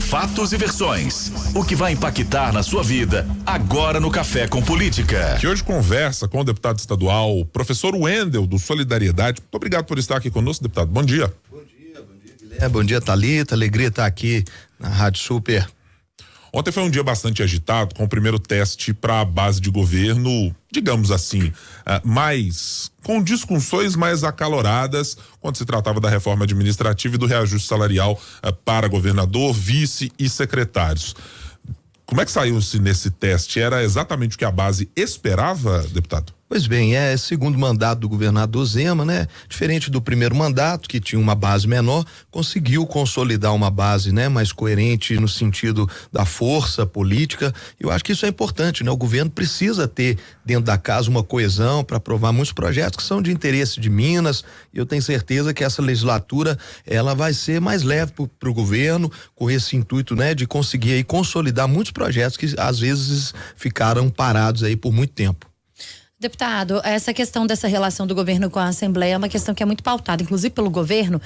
fatos e versões. O que vai impactar na sua vida agora no Café com Política. Que hoje conversa com o deputado estadual, professor Wendel, do Solidariedade. Muito obrigado por estar aqui conosco, deputado. Bom dia. Bom dia, Guilherme. Bom dia, Thalita. Alegria estar aqui na Rádio Super. Ontem foi um dia bastante agitado, com o primeiro teste para a base de governo, digamos assim, mais com discussões mais acaloradas quando se tratava da reforma administrativa e do reajuste salarial para governador, vice e secretários. Como é que saiu-se nesse teste? Era exatamente o que a base esperava, deputado? Pois bem, é segundo mandato do governador Zema, né? Diferente do primeiro mandato, que tinha uma base menor, conseguiu consolidar uma base, né? Mais coerente no sentido da força política. Eu acho que isso é importante, né? O governo precisa ter dentro da casa uma coesão para aprovar muitos projetos que são de interesse de Minas, e eu tenho certeza que essa legislatura, ela vai ser mais leve pro governo, com esse intuito, né? De conseguir aí consolidar muitos projetos que às vezes ficaram parados aí por muito tempo. Deputado, essa questão dessa relação do governo com a Assembleia é uma questão que é muito pautada, inclusive pelo governo,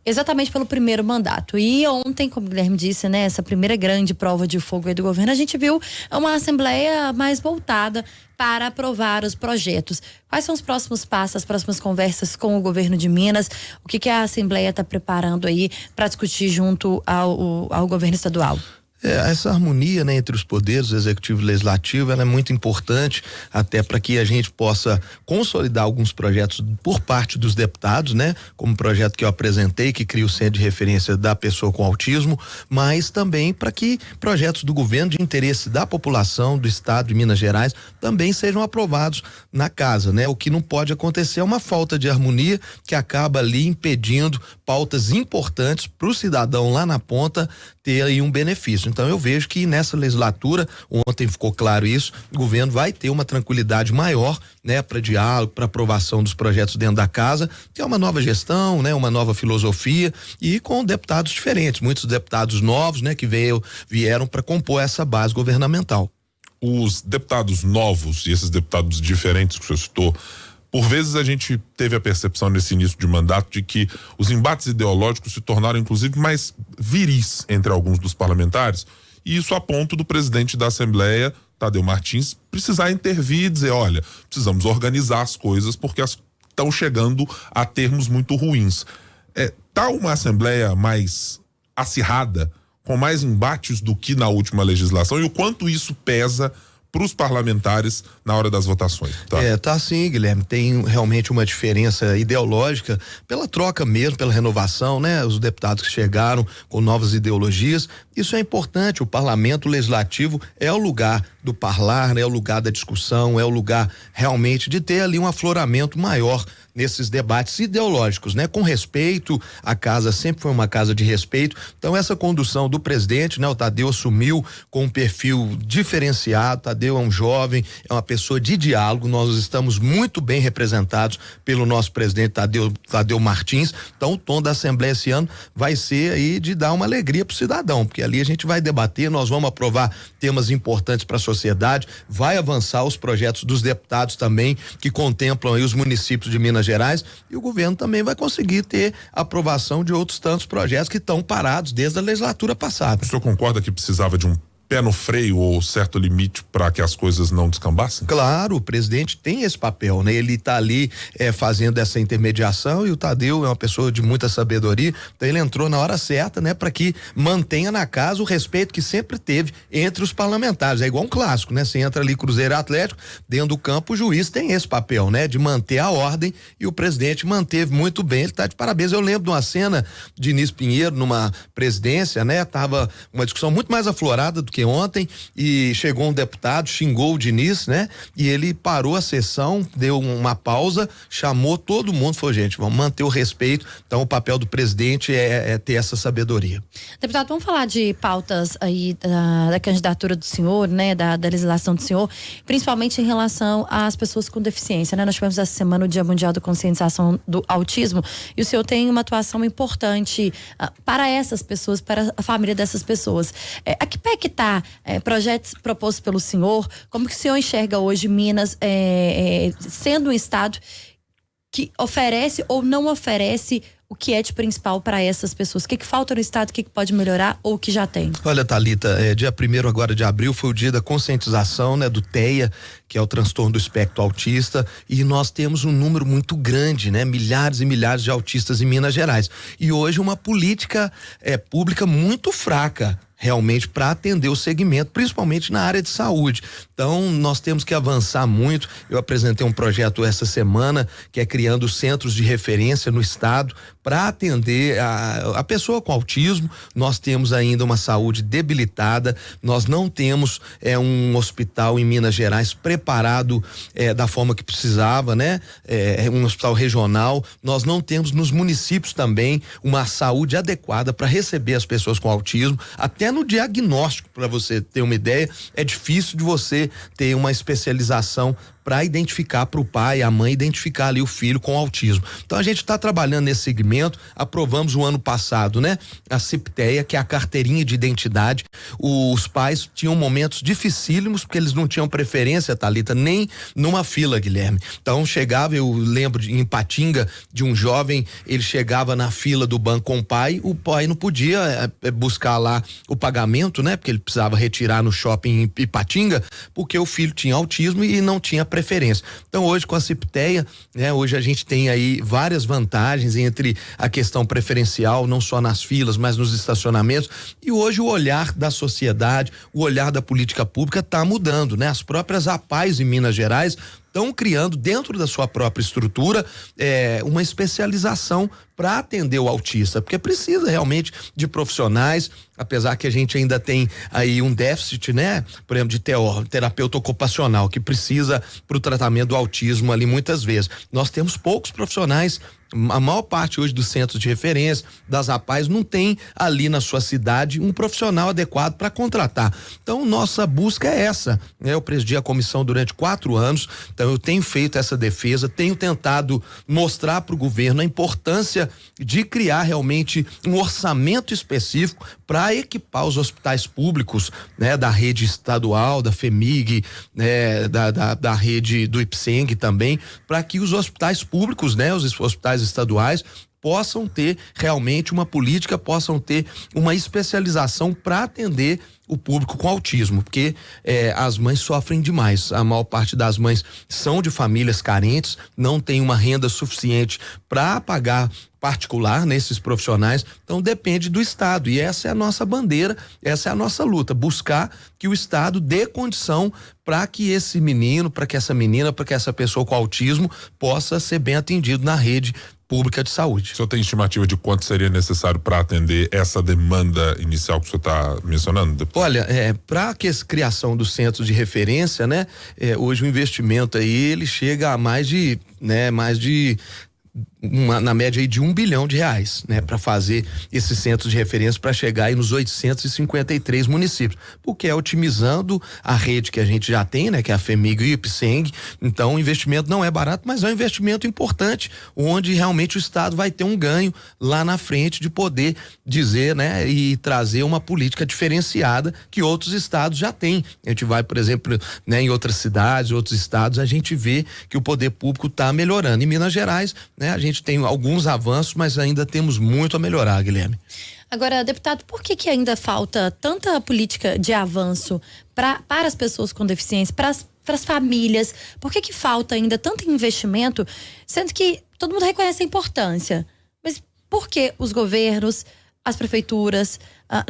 exatamente pelo primeiro mandato. E ontem, como o Guilherme disse, né, essa primeira grande prova de fogo aí do governo, a gente viu uma Assembleia mais voltada para aprovar os projetos. Quais são os próximos passos, as próximas conversas com o governo de Minas? O que a Assembleia está preparando aí para discutir junto ao governo estadual? Essa harmonia, né, entre os poderes, executivo e legislativo, ela é muito importante até para que a gente possa consolidar alguns projetos por parte dos deputados, né, como o projeto que eu apresentei, que cria o centro de referência da pessoa com autismo, mas também para que projetos do governo de interesse da população do estado de Minas Gerais também sejam aprovados na casa, né? O que não pode acontecer é uma falta de harmonia que acaba ali impedindo pautas importantes para o cidadão lá na ponta ter aí um benefício. Então eu vejo que nessa legislatura, ontem ficou claro isso, o governo vai ter uma tranquilidade maior, né, para diálogo, para aprovação dos projetos dentro da casa, que é uma nova gestão, né, uma nova filosofia, e com deputados diferentes, muitos deputados novos, né, que vieram para compor essa base governamental. Os deputados novos e esses deputados diferentes que o senhor citou, por vezes a gente teve a percepção nesse início de mandato de que os embates ideológicos se tornaram inclusive mais viris entre alguns dos parlamentares, e isso a ponto do presidente da Assembleia, Tadeu Martins, precisar intervir e dizer, olha, precisamos organizar as coisas porque estão chegando a termos muito ruins. Tá uma Assembleia mais acirrada, com mais embates do que na última legislação, e o quanto isso pesa para os parlamentares na hora das votações. Tá sim, Guilherme, tem realmente uma diferença ideológica pela troca mesmo, pela renovação, né? Os deputados que chegaram com novas ideologias, isso é importante. O parlamento, o legislativo é o lugar do parlar, né? É o lugar da discussão, é o lugar realmente de ter ali um afloramento maior nesses debates ideológicos, né? Com respeito, a casa sempre foi uma casa de respeito, então essa condução do presidente, né? O Tadeu assumiu com um perfil diferenciado. Tadeu é um jovem, é uma pessoa de diálogo, nós estamos muito bem representados pelo nosso presidente Tadeu Martins, então o tom da Assembleia esse ano vai ser aí de dar uma alegria pro cidadão, porque ali a gente vai debater, nós vamos aprovar temas importantes para a sociedade, vai avançar os projetos dos deputados também, que contemplam aí os municípios de Minas Gerais, e o governo também vai conseguir ter aprovação de outros tantos projetos que estão parados desde a legislatura passada. O senhor concorda que precisava de um pé no freio ou certo limite para que as coisas não descambassem? Claro, o presidente tem esse papel, né? Ele tá ali fazendo essa intermediação, e o Tadeu é uma pessoa de muita sabedoria, então ele entrou na hora certa, né? Para que mantenha na casa o respeito que sempre teve entre os parlamentares. É igual um clássico, né? Você entra ali Cruzeiro e Atlético, dentro do campo o juiz tem esse papel, né? De manter a ordem, e o presidente manteve muito bem, ele tá de parabéns. Eu lembro de uma cena de Diniz Pinheiro numa presidência, né? Tava uma discussão muito mais aflorada do que ontem, e chegou um deputado, xingou o Diniz, né? E ele parou a sessão, deu uma pausa, chamou todo mundo, falou, gente, vamos manter o respeito. Então o papel do presidente é ter essa sabedoria. Deputado, vamos falar de pautas aí da candidatura do senhor, né? Da legislação do senhor, principalmente em relação às pessoas com deficiência, né? Nós tivemos essa semana o Dia Mundial da Conscientização do Autismo, e o senhor tem uma atuação importante para essas pessoas, para a família dessas pessoas. A que pé que tá projetos propostos pelo senhor? Como que o senhor enxerga hoje Minas sendo um estado que oferece ou não oferece o que é de principal para essas pessoas? O que falta no estado, o que pode melhorar ou o que já tem? Olha, Thalita, dia 1º agora de abril foi o dia da conscientização, né, do TEA, que é o transtorno do espectro autista, e nós temos um número muito grande, né, milhares e milhares de autistas em Minas Gerais. E hoje uma política pública muito fraca, realmente, para atender o segmento, principalmente na área de saúde. Então, nós temos que avançar muito. Eu apresentei um projeto essa semana que é criando centros de referência no estado para atender a pessoa com autismo. Nós temos ainda uma saúde debilitada, nós não temos um hospital em Minas Gerais preparado da forma que precisava, né? Um hospital regional. Nós não temos nos municípios também uma saúde adequada para receber as pessoas com autismo. Até no diagnóstico, para você ter uma ideia, é difícil de você ter uma especialização para identificar para o pai, a mãe identificar ali o filho com autismo. Então a gente está trabalhando nesse segmento. Aprovamos o ano passado, né? A CIPTEA, que é a carteirinha de identidade. Os pais tinham momentos dificílimos porque eles não tinham preferência, Thalita, nem numa fila, Guilherme. Então chegava, eu lembro em Ipatinga de um jovem, ele chegava na fila do banco com o pai não podia buscar lá o pagamento, né? Porque ele precisava retirar no shopping em Ipatinga, porque o filho tinha autismo e não tinha preferência. Então hoje com a CIPTEA, né, hoje a gente tem aí várias vantagens entre a questão preferencial, não só nas filas, mas nos estacionamentos, e hoje o olhar da sociedade, o olhar da política pública está mudando, né? As próprias APAES em Minas Gerais estão criando dentro da sua própria estrutura uma especialização para atender o autista, porque precisa realmente de profissionais, apesar que a gente ainda tem aí um déficit, né? Por exemplo, de terapeuta ocupacional, que precisa para o tratamento do autismo ali muitas vezes. Nós temos poucos profissionais. A maior parte hoje dos centros de referência, das APAES, não tem ali na sua cidade um profissional adequado para contratar. Então, nossa busca é essa, né? Eu presidi a comissão durante 4 anos, então eu tenho feito essa defesa, tenho tentado mostrar para o governo a importância de criar realmente um orçamento específico para equipar os hospitais públicos, né? Da rede estadual, da FEMIG, né? Da rede do IPSENG também, para que os hospitais públicos, né? Os hospitais estaduais possam ter realmente uma política, possam ter uma especialização para atender o público com autismo, porque as mães sofrem demais. A maior parte das mães são de famílias carentes, não tem uma renda suficiente para pagar particular nesses profissionais, então depende do Estado, e essa é a nossa bandeira, essa é a nossa luta, buscar que o Estado dê condição para que esse menino, para que essa menina, para que essa pessoa com autismo possa ser bem atendido na rede pública de saúde. O senhor tem estimativa de quanto seria necessário para atender essa demanda inicial que o senhor está mencionando? Olha, para que essa criação dos centros de referência, né? Hoje o investimento aí, ele chega a mais de na média aí de R$1 bilhão, né, para fazer esses centros de referência, para chegar aí nos 853 municípios, porque é otimizando a rede que a gente já tem, né, que é a FEMIG e o IPSENG. Então o investimento não é barato, mas é um investimento importante, onde realmente o Estado vai ter um ganho lá na frente de poder dizer, né, e trazer uma política diferenciada que outros estados já têm. A gente vai, por exemplo, né, em outras cidades, outros estados, a gente vê que o poder público está melhorando. Em Minas Gerais, né, a gente tem alguns avanços, mas ainda temos muito a melhorar, Guilherme. Agora, deputado, por que ainda falta tanta política de avanço para as pessoas com deficiência, para as famílias? Por que falta ainda tanto investimento, sendo que todo mundo reconhece a importância? Mas por que os governos, as prefeituras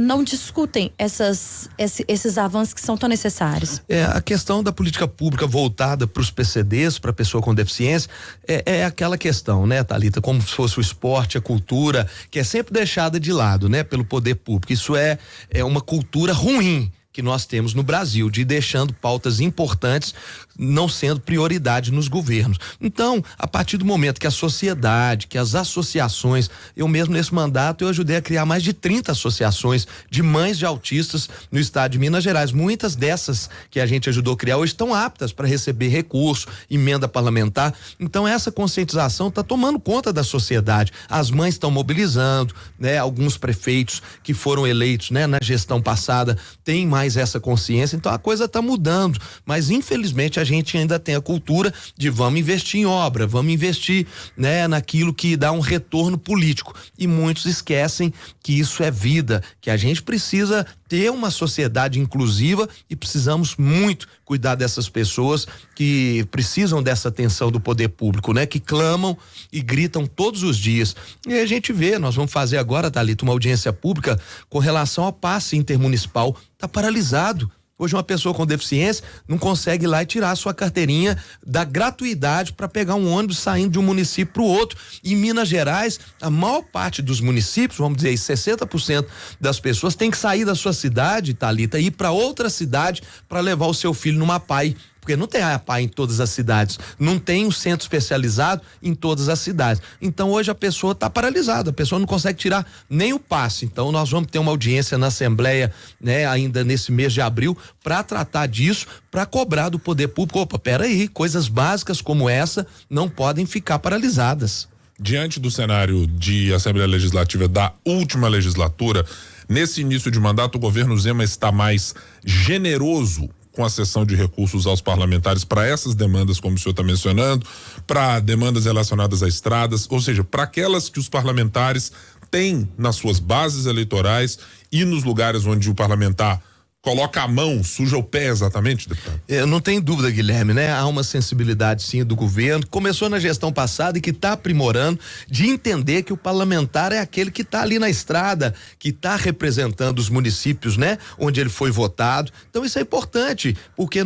não discutem esses avanços que são tão necessários? A questão da política pública voltada para os PCDs, para a pessoa com deficiência, é aquela questão, né, Thalita, como se fosse o esporte, a cultura, que é sempre deixada de lado, né, pelo poder público. Isso é uma cultura ruim que nós temos no Brasil, de ir deixando pautas importantes não sendo prioridade nos governos. Então, a partir do momento que a sociedade, que as associações, eu mesmo nesse mandato eu ajudei a criar mais de 30 associações de mães de autistas no estado de Minas Gerais. Muitas dessas que a gente ajudou a criar hoje estão aptas para receber recurso, emenda parlamentar. Então essa conscientização está tomando conta da sociedade. As mães estão mobilizando, né? Alguns prefeitos que foram eleitos, né, na gestão passada têm mais mais essa consciência, então a coisa está mudando, mas infelizmente a gente ainda tem a cultura de vamos investir em obra, vamos investir, né, naquilo que dá um retorno político, e muitos esquecem que isso é vida, que a gente precisa ter uma sociedade inclusiva e precisamos muito cuidar dessas pessoas que precisam dessa atenção do poder público, né? Que clamam e gritam todos os dias. E a gente vê, nós vamos fazer agora, Thalita, uma audiência pública com relação ao passe intermunicipal. Tá paralisado. Hoje uma pessoa com deficiência não consegue ir lá e tirar a sua carteirinha da gratuidade para pegar um ônibus saindo de um município para o outro. Em Minas Gerais, a maior parte dos municípios, vamos dizer aí, 60% das pessoas tem que sair da sua cidade, Thalita, e ir para outra cidade para levar o seu filho numa PAI. Porque não tem APA em todas as cidades, não tem um centro especializado em todas as cidades. Então hoje a pessoa está paralisada, a pessoa não consegue tirar nem o passe. Então nós vamos ter uma audiência na Assembleia, né, ainda nesse mês de abril, para tratar disso, para cobrar do poder público. Opa, peraí, coisas básicas como essa não podem ficar paralisadas. Diante do cenário de Assembleia Legislativa da última legislatura, nesse início de mandato, o governo Zema está mais generoso com a cessão de recursos aos parlamentares para essas demandas, como o senhor está mencionando, para demandas relacionadas a estradas, ou seja, para aquelas que os parlamentares têm nas suas bases eleitorais e nos lugares onde o parlamentar coloca a mão, suja o pé, exatamente, deputado? Não tem dúvida, Guilherme, né? Há uma sensibilidade sim do governo, começou na gestão passada e que está aprimorando, de entender que o parlamentar é aquele que está ali na estrada, que está representando os municípios, né? Onde ele foi votado. Então isso é importante, porque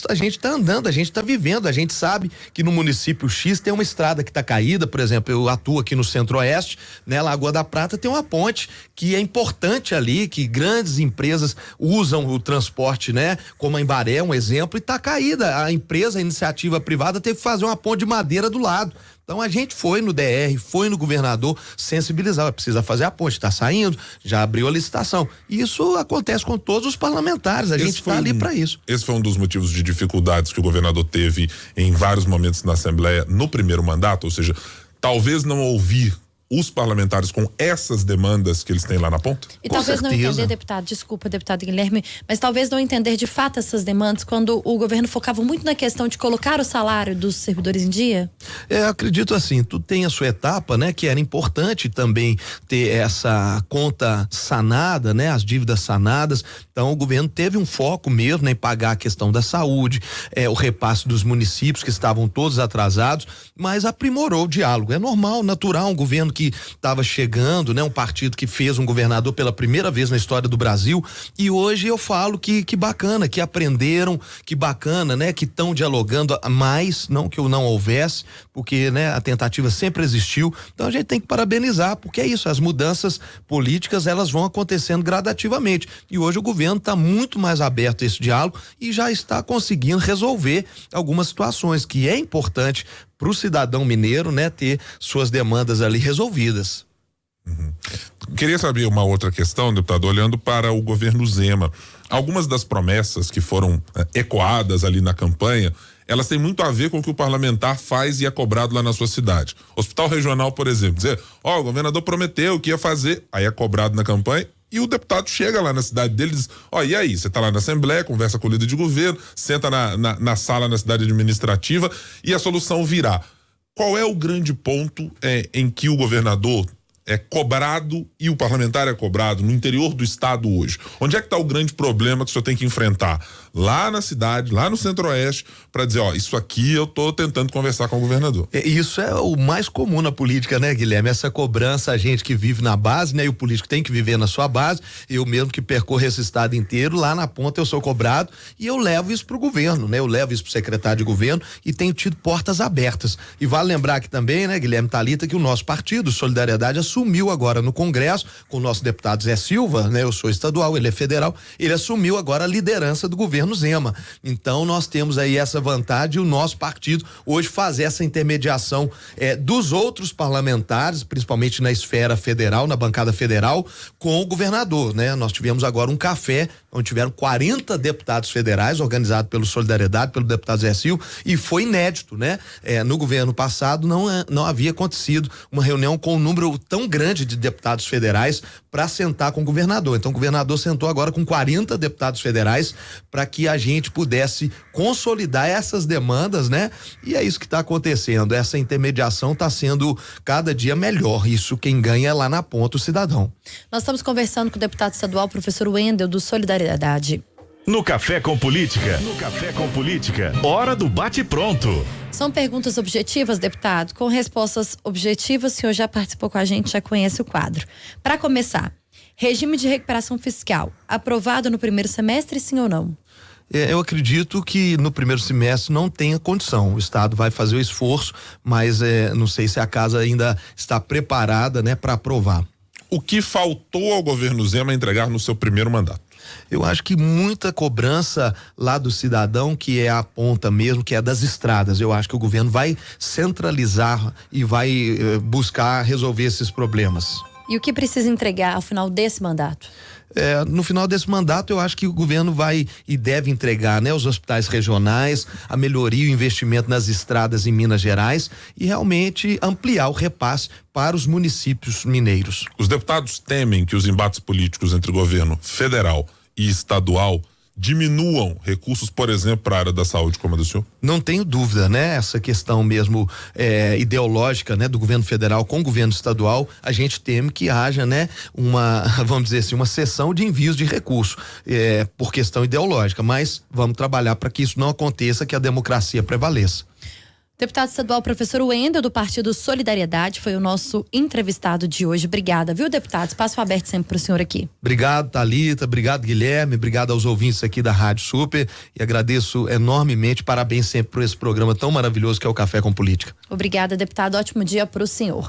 a gente está andando, a gente está vivendo, a gente sabe que no município X tem uma estrada que está caída, por exemplo, eu atuo aqui no Centro-Oeste, né? Lagoa da Prata tem uma ponte que é importante ali, que grandes empresas usam o transporte, né? Como a Embaré, um exemplo, e tá caída. A empresa, a iniciativa privada teve que fazer uma ponte de madeira do lado. Então a gente foi no DR, foi no governador sensibilizar, precisa fazer a ponte, tá saindo, já abriu a licitação. Isso acontece com todos os parlamentares, a gente tá ali para isso. Esse foi um dos motivos de dificuldades que o governador teve em vários momentos na Assembleia no primeiro mandato, ou seja, talvez não ouvir os parlamentares com essas demandas que eles têm lá na ponta? E talvez não entender, deputado, desculpa, deputado Guilherme, mas talvez não entender de fato essas demandas quando o governo focava muito na questão de colocar o salário dos servidores em dia? Eu acredito assim, tu tem a sua etapa, né? Que era importante também ter essa conta sanada, né? As dívidas sanadas. Então o governo teve um foco mesmo, né, em pagar a questão da saúde, o repasse dos municípios que estavam todos atrasados, mas aprimorou o diálogo. É normal, natural, um governo que estava chegando, né? Um partido que fez um governador pela primeira vez na história do Brasil, e hoje eu falo que bacana, que aprenderam, que bacana, né? Que estão dialogando mais, não que eu não houvesse, porque, né? A tentativa sempre existiu, então a gente tem que parabenizar, porque é isso, as mudanças políticas, elas vão acontecendo gradativamente, e hoje o governo está muito mais aberto a esse diálogo e já está conseguindo resolver algumas situações, que é importante para o cidadão mineiro, né, ter suas demandas ali resolvidas. Uhum. Queria saber uma outra questão, deputado, olhando para o governo Zema. Algumas das promessas que foram ecoadas ali na campanha, elas têm muito a ver com o que o parlamentar faz e é cobrado lá na sua cidade. Hospital Regional, por exemplo, dizer, o governador prometeu que ia fazer, aí é cobrado na campanha, e o deputado chega lá na cidade dele e diz, e aí, você tá lá na Assembleia, conversa com o líder de governo, senta na sala na cidade administrativa e a solução virá. Qual é o grande ponto em que o governador é cobrado e o parlamentar é cobrado no interior do estado hoje? Onde é que está o grande problema que o senhor tem que enfrentar? Lá na cidade, lá no Centro-Oeste, para dizer, isso aqui eu tô tentando conversar com o governador. Isso é o mais comum na política, né, Guilherme? Essa cobrança, a gente que vive na base, né? E o político tem que viver na sua base. Eu mesmo que percorro esse estado inteiro, lá na ponta eu sou cobrado e eu levo isso pro governo, né? Eu levo isso pro secretário de governo e tenho tido portas abertas. E vale lembrar que também, né, Guilherme, Thalita, que o nosso partido, Solidariedade, assumiu agora no Congresso, com o nosso deputado Zé Silva, né? Eu sou estadual, ele é federal, ele assumiu agora a liderança do governo Zema. Então nós temos aí essa vantagem, o nosso partido hoje fazer essa intermediação dos outros parlamentares, principalmente na esfera federal, na bancada federal, com o governador, né? Nós tivemos agora um café onde tiveram 40 deputados federais, organizado pelo Solidariedade, pelo deputado Zé Silva, e foi inédito, né? No governo passado não havia acontecido uma reunião com um número tão tão grande de deputados federais para sentar com o governador. Então o governador sentou agora com 40 deputados federais para que a gente pudesse consolidar essas demandas, né? E é isso que está acontecendo. Essa intermediação está sendo cada dia melhor. Isso quem ganha é lá na ponta o cidadão. Nós estamos conversando com o deputado estadual, professor Wendel, do Solidariedade. No Café com Política. Hora do bate-pronto. São perguntas objetivas, deputado? Com respostas objetivas, o senhor já participou com a gente, já conhece o quadro. Para começar, regime de recuperação fiscal, aprovado no primeiro semestre, sim ou não? Eu acredito que no primeiro semestre não tenha condição. O Estado vai fazer o esforço, mas não sei se a casa ainda está preparada, né, para aprovar. O que faltou ao governo Zema entregar no seu primeiro mandato? Eu acho que muita cobrança lá do cidadão, que é a ponta mesmo, que é das estradas. Eu acho que o governo vai centralizar e vai buscar resolver esses problemas. E o que precisa entregar ao final desse mandato? No final desse mandato, eu acho que o governo vai e deve entregar, né, os hospitais regionais, a melhoria e o investimento nas estradas em Minas Gerais e realmente ampliar o repasse para os municípios mineiros. Os deputados temem que os embates políticos entre governo federal e estadual diminuam recursos, por exemplo, para a área da saúde, como a do senhor? Não tenho dúvida, né? Essa questão mesmo ideológica, né, do governo federal com o governo estadual, a gente teme que haja, né, vamos dizer assim, uma cessão de envios de recursos, por questão ideológica, mas vamos trabalhar para que isso não aconteça, que a democracia prevaleça. Deputado estadual, professor Wendel, do Partido Solidariedade, foi o nosso entrevistado de hoje. Obrigada, viu, deputado? Espaço aberto sempre para o senhor aqui. Obrigado, Thalita, obrigado, Guilherme, obrigado aos ouvintes aqui da Rádio Super e agradeço enormemente, parabéns sempre por esse programa tão maravilhoso que é o Café com Política. Obrigada, deputado, ótimo dia para o senhor.